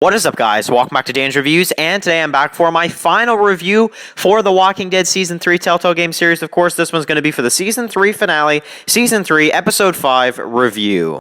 What is up, guys? Welcome back to Dan's Reviews, and today I'm back for my final review for The Walking Dead Season 3 Telltale Game Series. Of course, this one's going to be for the Season 3 finale, Season 3, Episode 5 review.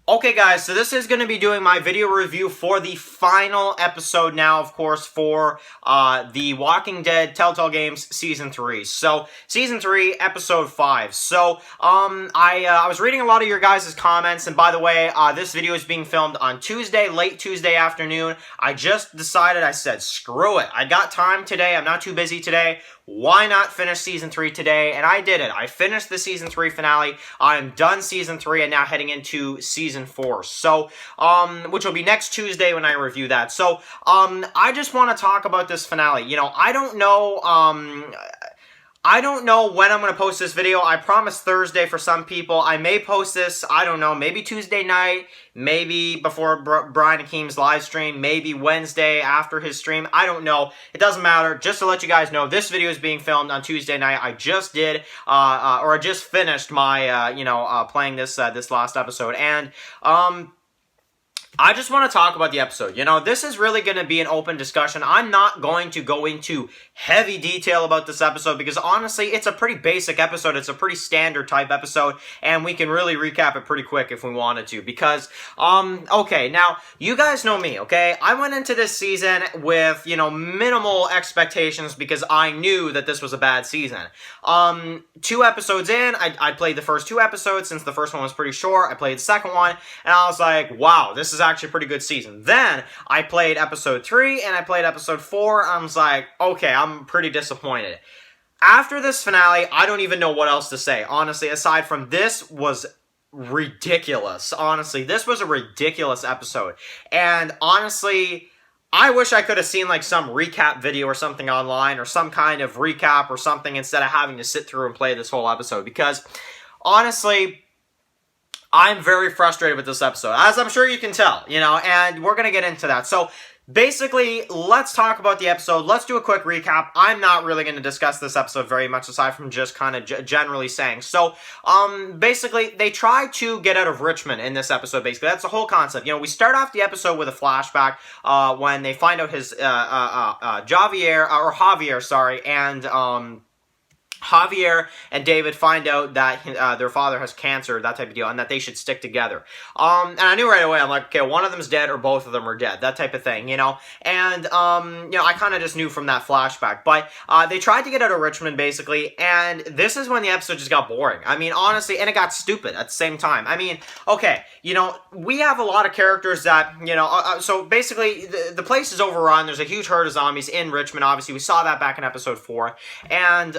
Okay, guys, so this is going to be doing my video review for the final episode now, of course, for The Walking Dead Telltale Games Season 3. So, Season 3, Episode 5. So, I was reading a lot of your guys' comments, and by the way, this video is being filmed on Tuesday, late Tuesday afternoon. I just decided, I said, screw it. I got time today. I'm not too busy today. Why not finish Season 3 today? And I did it. I finished the Season 3 finale. I'm done Season 3 and now heading into Season 4. So, which will be next Tuesday when I review that. So, I just want to talk about this finale. You know, I don't know when I'm going to post this video. I promised Thursday for some people. I may post this, I don't know, maybe Tuesday night, maybe before Brian Akeem's live stream, maybe Wednesday after his stream. I don't know. It doesn't matter. Just to let you guys know, this video is being filmed on Tuesday night. I just did, or I just finished my, playing this last episode. And, I just want to talk about the episode. You know, this is really going to be an open discussion. I'm not going to go into heavy detail about this episode because honestly, it's a pretty basic episode. It's a pretty standard type episode, and we can really recap it pretty quick if we wanted to because, okay, now, you guys know me, okay? I went into this season with, you know, minimal expectations because I knew that this was a bad season. 2 episodes in, I played the first 2 episodes since the first one was pretty short. I played the second one, and I was like, wow, this is actually a pretty good season. Then I played episode 3 and I played episode 4. I was like, okay, I'm pretty disappointed. After this finale, I don't even know what else to say. Honestly, aside from this was ridiculous. Honestly, this was a ridiculous episode. And honestly, I wish I could have seen like some recap video or something online or some kind of recap or something instead of having to sit through and play this whole episode because honestly, I'm very frustrated with this episode, as I'm sure you can tell, you know, and we're going to get into that. So, basically, let's talk about the episode. Let's do a quick recap. I'm not really going to discuss this episode very much, aside from just kind of generally saying. So, basically, they try to get out of Richmond in this episode, basically. That's the whole concept. You know, we start off the episode with a flashback when they find out his Javier, sorry, and Javier and David find out that their father has cancer, that type of deal, and that they should stick together. And I knew right away, I'm like, okay, one of them's dead or both of them are dead, that type of thing, you know? And, you know, I kind of just knew from that flashback. But they tried to get out of Richmond, basically, and this is when the episode just got boring. I mean, honestly, and it got stupid at the same time. I mean, okay, you know, we have a lot of characters that, you know, so basically, the place is overrun. There's a huge herd of zombies in Richmond, obviously. We saw that back in episode 4. And,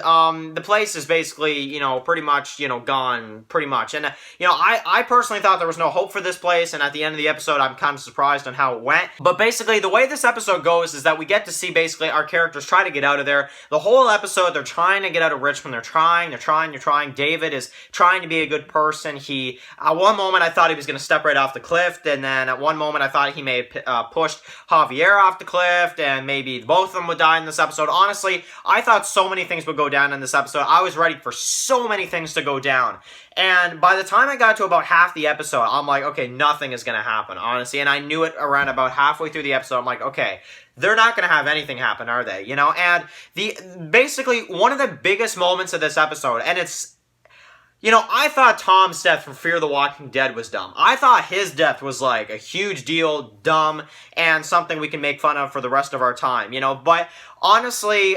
the place is basically, you know, pretty much, you know, gone, pretty much. And, you know, I personally thought there was no hope for this place, and at the end of the episode, I'm kind of surprised on how it went. But basically, the way this episode goes is that we get to see, basically, our characters try to get out of there. The whole episode, they're trying to get out of Richmond. They're trying. David is trying to be a good person. He, at one moment, I thought he was going to step right off the cliff, and then at one moment, I thought he may have pushed Javier off the cliff, and maybe both of them would die in this episode. Honestly, I thought so many things would go down in this episode. I was ready for so many things to go down. And by the time I got to about half the episode, I'm like, okay, nothing is going to happen, honestly. And I knew it around about halfway through the episode. I'm like, okay, they're not going to have anything happen, are they? You know, and basically one of the biggest moments of this episode, and it's, you know, I thought Tom's death from Fear the Walking Dead was dumb. I thought his death was like a huge deal, dumb, and something we can make fun of for the rest of our time, you know. But honestly,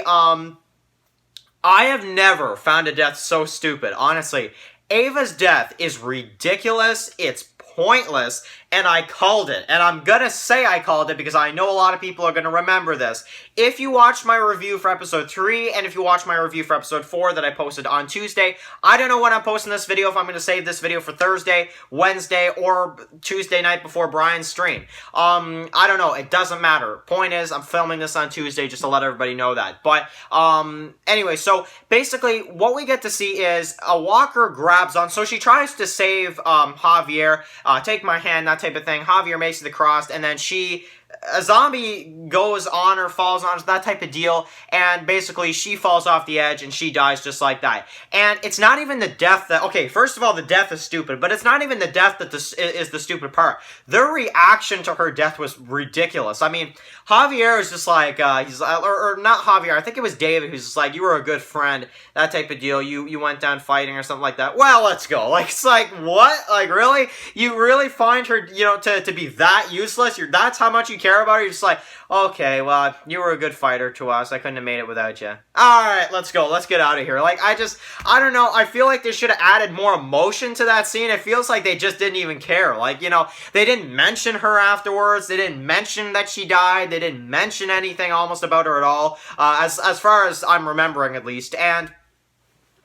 I have never found a death so stupid, honestly. Ava's death is ridiculous, it's pointless, and I called it. And I'm gonna say I called it because I know a lot of people are gonna remember this. If you watched my review for episode 3, and if you watched my review for episode 4 that I posted on Tuesday, I don't know when I'm posting this video, if I'm gonna save this video for Thursday, Wednesday, or Tuesday night before Brian's stream. I don't know, it doesn't matter. Point is, I'm filming this on Tuesday just to let everybody know that. But, anyway, so basically, what we get to see is a walker grabs on, so she tries to save, Javier, take my hand, that type of thing. Javier makes it across, and then a zombie goes on or falls on, that type of deal, and basically she falls off the edge and she dies just like that. And it's not even the death that, okay, first of all, the death is stupid, but it's not even the death that is the stupid part. Their reaction to her death was ridiculous. I mean, Javier is just like, or not Javier, I think it was David who's just like, you were a good friend, that type of deal, you went down fighting or something like that. Well, let's go. Like, it's like, what? Like, really? You really find her, you know, to be that useless? That's how much you care about her? You're just like, okay, well, you were a good fighter to us. I couldn't have made it without you. Alright, let's go. Let's get out of here. Like, I don't know. I feel like they should have added more emotion to that scene. It feels like they just didn't even care. Like, you know, they didn't mention her afterwards. They didn't mention that she died. They didn't mention anything almost about her at all. As far as I'm remembering, at least. And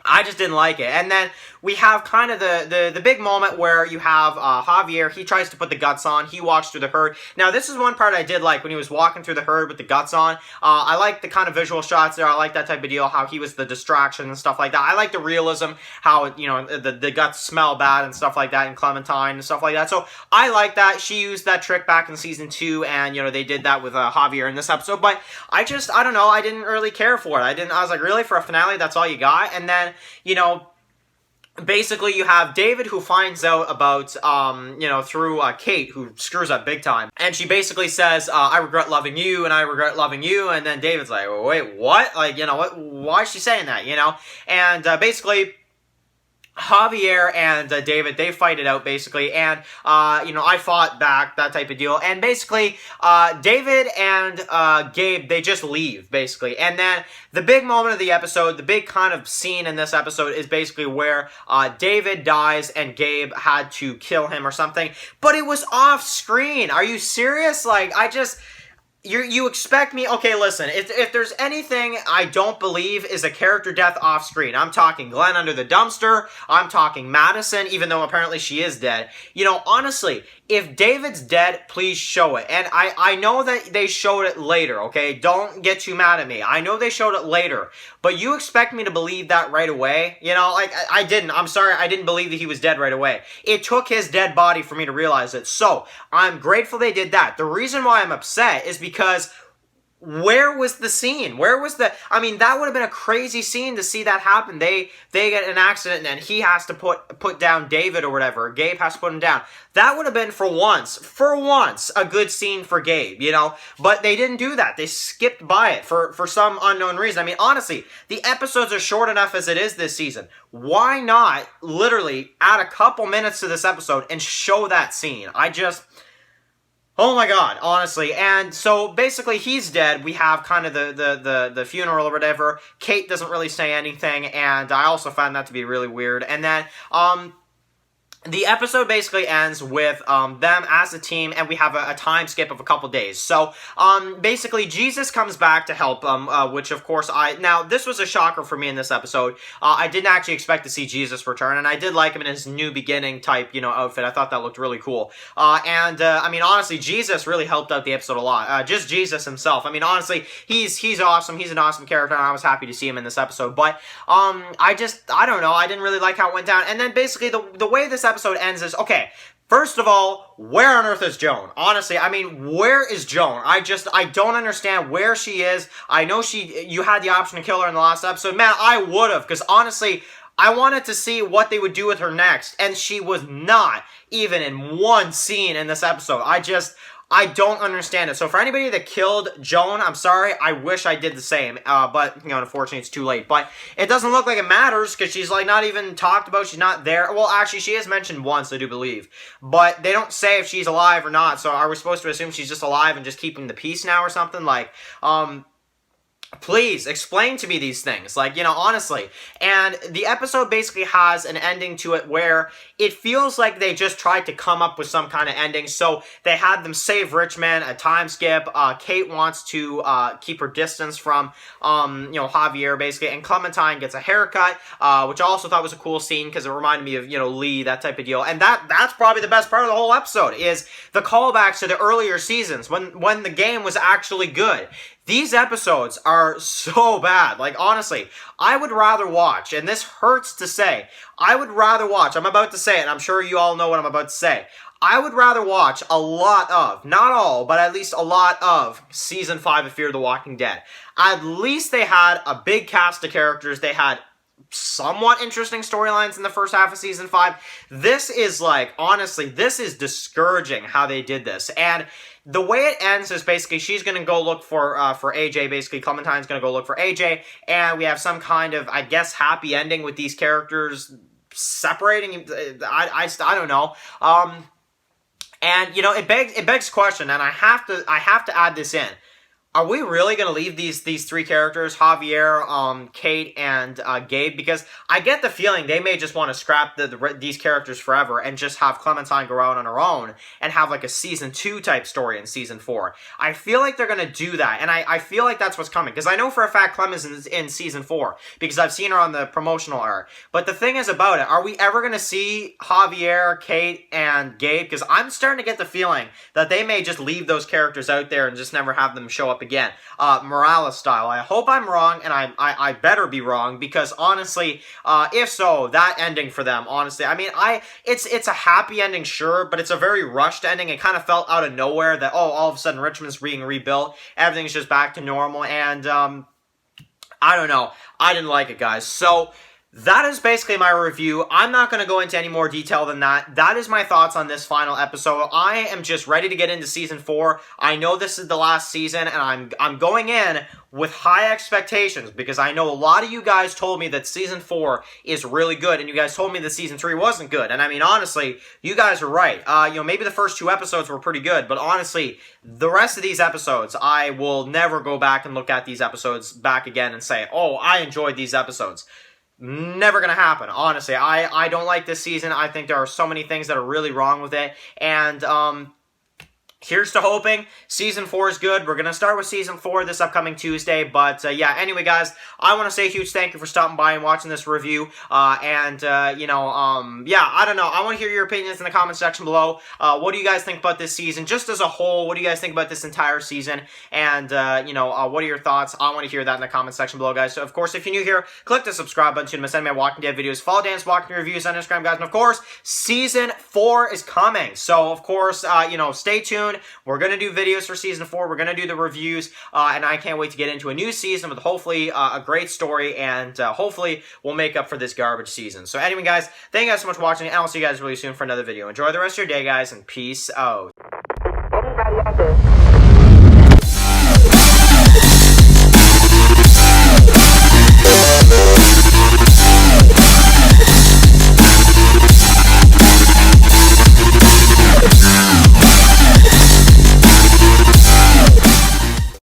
I just didn't like it. And then we have kind of the big moment where you have Javier. He tries to put the guts on. He walks through the herd. Now, this is one part I did like when he was walking through the herd with the guts on. I like the kind of visual shots there. I like that type of deal, how he was the distraction and stuff like that. I like the realism, how, you know, the guts smell bad and stuff like that, and Clementine and stuff like that. So I like that. She used that trick back in season 2, and, you know, they did that with Javier in this episode. But I don't know. I didn't really care for it. I was like, really? For a finale, that's all you got? And then, you know, basically you have David who finds out about, you know, through Kate, who screws up big time. And she basically says, I regret loving you, and I regret loving you. And then David's like, wait, what? Like, you know, what? Why is she saying that, you know? And basically Javier and David, they fight it out, basically, and, you know, I fought back, that type of deal, and basically, David and, Gabe, they just leave, basically, and then the big moment of the episode, the big kind of scene in this episode is basically where, David dies and Gabe had to kill him or something, but it was off screen. Are you serious? Like, you expect me... Okay, listen, if there's anything I don't believe is a character death off screen, I'm talking Glenn under the dumpster, I'm talking Madison, even though apparently she is dead. You know, honestly, if David's dead, please show it. And I know that they showed it later, okay? Don't get too mad at me. I know they showed it later, but you expect me to believe that right away? You know, like, I didn't. I'm sorry, I didn't believe that he was dead right away. It took his dead body for me to realize it. So, I'm grateful they did that. The reason why I'm upset is because where was the scene? Where was the... I mean, that would have been a crazy scene to see that happen. They get an accident and he has to put down David or whatever. Gabe has to put him down. That would have been, for once, a good scene for Gabe, you know? But they didn't do that. They skipped by it for some unknown reason. I mean, honestly, the episodes are short enough as it is this season. Why not literally add a couple minutes to this episode and show that scene? Oh my god, honestly. And so basically he's dead. We have kind of the funeral or whatever. Kate doesn't really say anything, and I also found that to be really weird. And then the episode basically ends with them as a team, and we have a time skip of a couple days. So, basically, Jesus comes back to help them, which, of course, now, this was a shocker for me in this episode. I didn't actually expect to see Jesus return, and I did like him in his new beginning type, you know, outfit. I thought that looked really cool. I mean, honestly, Jesus really helped out the episode a lot. Just Jesus himself. I mean, honestly, he's awesome. He's an awesome character, and I was happy to see him in this episode. But, I don't know. I didn't really like how it went down. And then, basically, the way this episode ends is, okay, first of all, where on earth is Joan? Honestly, I mean, where is Joan? I don't understand where she is. I know you had the option to kill her in the last episode. Man, I would have, because honestly, I wanted to see what they would do with her next, and she was not even in one scene in this episode. I don't understand it. So for anybody that killed Joan, I'm sorry. I wish I did the same. But, you know, unfortunately, it's too late. But it doesn't look like it matters because she's, like, not even talked about. She's not there. Well, actually, she is mentioned once, I do believe. But they don't say if she's alive or not. So are we supposed to assume she's just alive and just keeping the peace now or something? Like, Please explain to me these things, like, you know, honestly. And the episode basically has an ending to it where it feels like they just tried to come up with some kind of ending. So they had them save Richmond, a time skip. Kate wants to keep her distance from, you know, Javier, basically. And Clementine gets a haircut, which I also thought was a cool scene because it reminded me of, you know, Lee, that type of deal. And that's probably the best part of the whole episode, is the callbacks to the earlier seasons when the game was actually good. These episodes are so bad. Like, honestly, I would rather watch, and this hurts to say, I would rather watch, I'm about to say it, and I'm sure you all know what I'm about to say. I would rather watch a lot of, not all, but at least a lot of Season 5 of Fear the Walking Dead. At least they had a big cast of characters. They had somewhat interesting storylines in the first half of Season 5. This is like, honestly, this is discouraging how they did this. And the way it ends is basically she's going to go look for AJ. Basically, Clementine's going to go look for AJ, and we have some kind of, I guess, happy ending with these characters separating. I don't know. And you know, it begs question, and I have to add this in. Are we really going to leave these three characters, Javier, Kate, and Gabe? Because I get the feeling they may just want to scrap these characters forever and just have Clementine go out on her own and have like a Season 2 type story in Season 4. I feel like they're going to do that, and I feel like that's what's coming. Because I know for a fact Clem is in Season 4, because I've seen her on the promotional art. But the thing is about it, are we ever going to see Javier, Kate, and Gabe? Because I'm starting to get the feeling that they may just leave those characters out there and just never have them show up again, Morales style. I hope I'm wrong, and I better be wrong, because honestly, if so, that ending for them, honestly, I mean, it's a happy ending, sure, but it's a very rushed ending. It kind of felt out of nowhere that, oh, all of a sudden Richmond's being rebuilt, everything's just back to normal, and I don't know, I didn't like it, guys. So that is basically my review. I'm not going to go into any more detail than that. That is my thoughts on this final episode. I am just ready to get into Season 4. I know this is the last season, and I'm going in with high expectations, because I know a lot of you guys told me that Season 4 is really good, and you guys told me that Season 3 wasn't good. And I mean, honestly, you guys are right. You know, maybe the first 2 episodes were pretty good, but honestly, the rest of these episodes, I will never go back and look at these episodes back again and say, oh, I enjoyed these episodes. Never gonna happen, honestly. I don't like this season. I think there are so many things that are really wrong with it, and here's to hoping Season 4 is good. We're going to start with Season 4 this upcoming Tuesday. But, yeah, anyway, guys, I want to say a huge thank you for stopping by and watching this review. You know, yeah, I don't know. I want to hear your opinions in the comment section below. What do you guys think about this season? Just as a whole, what do you guys think about this entire season? And, you know, what are your thoughts? I want to hear that in the comment section below, guys. So, of course, if you're new here, click the subscribe button to miss any of my Walking Dead videos. Follow Dan's Walking Reviews on Instagram, guys. And, of course, Season 4 is coming. So, of course, you know, stay tuned. We're going to do videos for Season 4. We're going to do the reviews, and I can't wait to get into a new season with hopefully a great story, and hopefully we'll make up for this garbage season. So anyway, guys, thank you guys so much for watching, and I'll see you guys really soon for another video. Enjoy the rest of your day, guys, and peace out. Anybody out there?